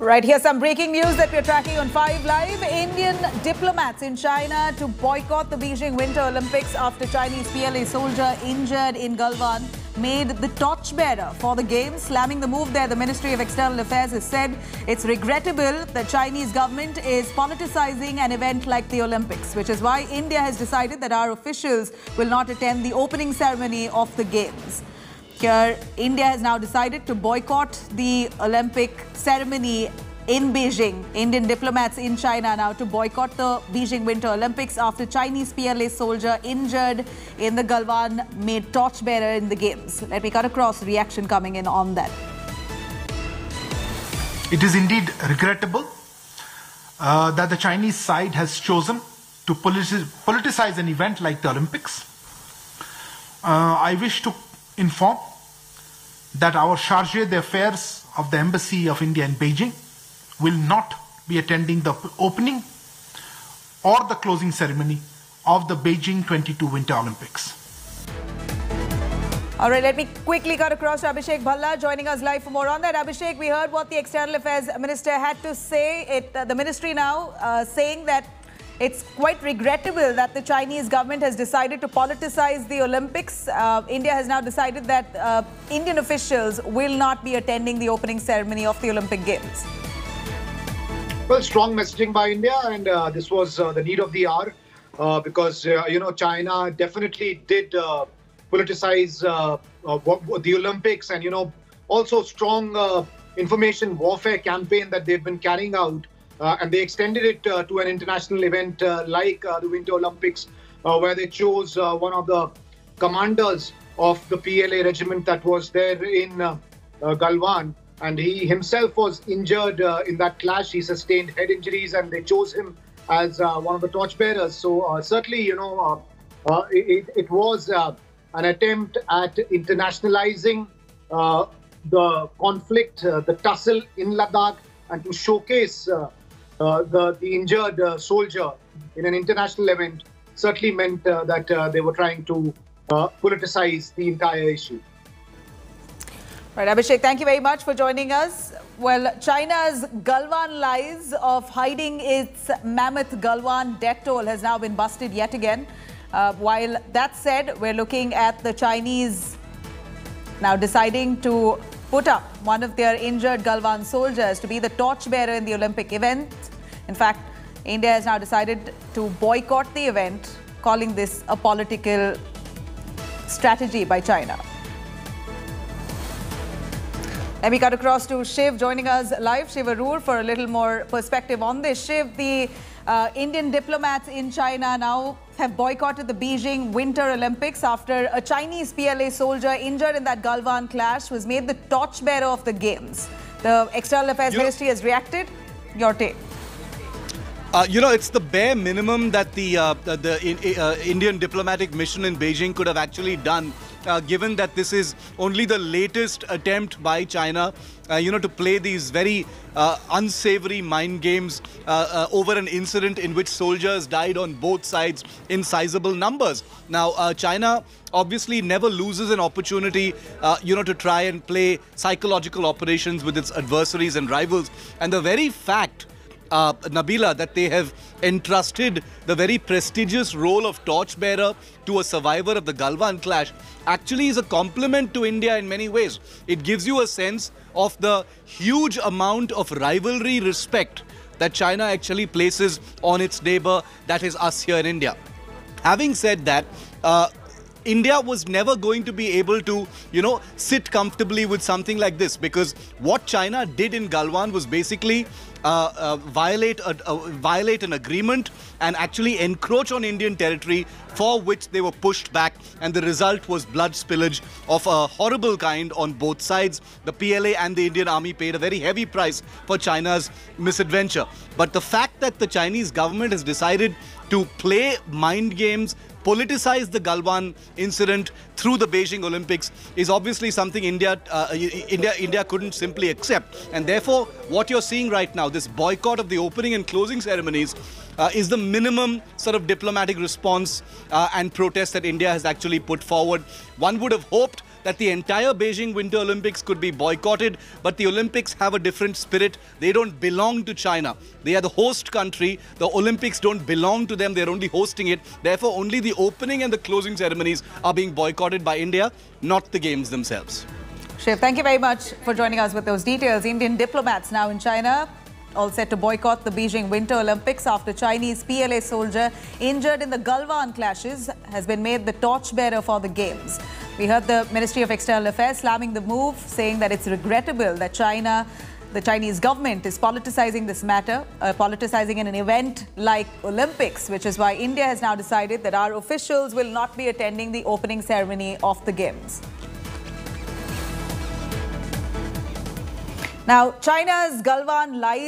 Right, here's some breaking news that we're tracking on 5 Live. Indian diplomats in China to boycott the Beijing Winter Olympics after Chinese PLA soldier injured in Galwan made the torchbearer for the games. Slamming the move there, the Ministry of External Affairs has said it's regrettable the Chinese government is politicizing an event like the Olympics, which is why India has decided that our officials will not attend the opening ceremony of the games. Here, India has now decided to boycott the Olympic ceremony in Beijing. Indian diplomats in China now to boycott the Beijing Winter Olympics after Chinese PLA soldier injured in the Galwan made torchbearer in the games. Let me cut across reaction coming in on that. It is indeed regrettable that the Chinese side has chosen to politicize an event like the Olympics. I wish to inform that our charge d'affaires of the Embassy of India in Beijing will not be attending the opening or the closing ceremony of the Beijing 22 Winter Olympics. All right, let me quickly cut across to Abhishek Bhalla joining us live for more on that. Abhishek, we heard what the External Affairs Minister had to say. The ministry now saying that it's quite regrettable that the Chinese government has decided to politicize the Olympics. India has now decided that Indian officials will not be attending the opening ceremony of the Olympic Games. Well, strong messaging by India, and this was the need of the hour because, China definitely did politicize the Olympics and, also strong information warfare campaign that they've been carrying out. And they extended it to an international event like the Winter Olympics, where they chose one of the commanders of the PLA regiment that was there in Galwan. And he himself was injured in that clash. He sustained head injuries and they chose him as one of the torchbearers. So certainly, it was an attempt at internationalizing the conflict, the tussle in Ladakh, and to showcase the injured soldier in an international event certainly meant that they were trying to politicize the entire issue. Right, Abhishek, thank you very much for joining us. Well, China's Galwan lies of hiding its mammoth Galwan death toll has now been busted yet again. While that said, we're looking at the Chinese now deciding to put up one of their injured Galwan soldiers to be the torchbearer in the Olympic event. In fact, India has now decided to boycott the event, calling this a political strategy by China. Let me cut across to Shiv joining us live, Shiv Arur, for a little more perspective on this. Shiv, the Indian diplomats in China now have boycotted the Beijing Winter Olympics after a Chinese PLA soldier injured in that Galwan clash was made the torchbearer of the games. The External Affairs Ministry has reacted. Your take? It's the bare minimum that the Indian diplomatic mission in Beijing could have actually done, given that this is only the latest attempt by China, to play these very unsavory mind games over an incident in which soldiers died on both sides in sizable numbers. Now, China obviously never loses an opportunity, to try and play psychological operations with its adversaries and rivals. And the very fact, Nabila, that they have entrusted the very prestigious role of torchbearer to a survivor of the Galwan clash actually is a compliment to India in many ways. It gives you a sense of the huge amount of rivalry respect that China actually places on its neighbor, that is us here in India. Having said that, India was never going to be able to, sit comfortably with something like this, because what China did in Galwan was basically violate an agreement and actually encroach on Indian territory, for which they were pushed back, and the result was blood spillage of a horrible kind on both sides. The PLA and the Indian army paid a very heavy price for China's misadventure. But the fact that the Chinese government has decided to play mind games, politicize the Galwan incident through the Beijing Olympics is obviously something India couldn't simply accept. And therefore, what you're seeing right now, this boycott of the opening and closing ceremonies, is the minimum sort of diplomatic response and protest that India has actually put forward. One would have hoped that the entire Beijing Winter Olympics could be boycotted, but the Olympics have a different spirit. They don't belong to China. They are the host country. The Olympics don't belong to them. They're only hosting it. Therefore, only the opening and the closing ceremonies are being boycotted by India, not the games themselves. Shiv, thank you very much for joining us with those details. Indian diplomats now in China, all set to boycott the Beijing Winter Olympics after Chinese PLA soldier injured in the Galwan clashes has been made the torchbearer for the games. We heard the Ministry of External Affairs slamming the move, saying that it's regrettable that the Chinese government is politicizing this matter, politicizing in an event like Olympics, which is why India has now decided that our officials will not be attending the opening ceremony of the games. Now, China's Galwan lies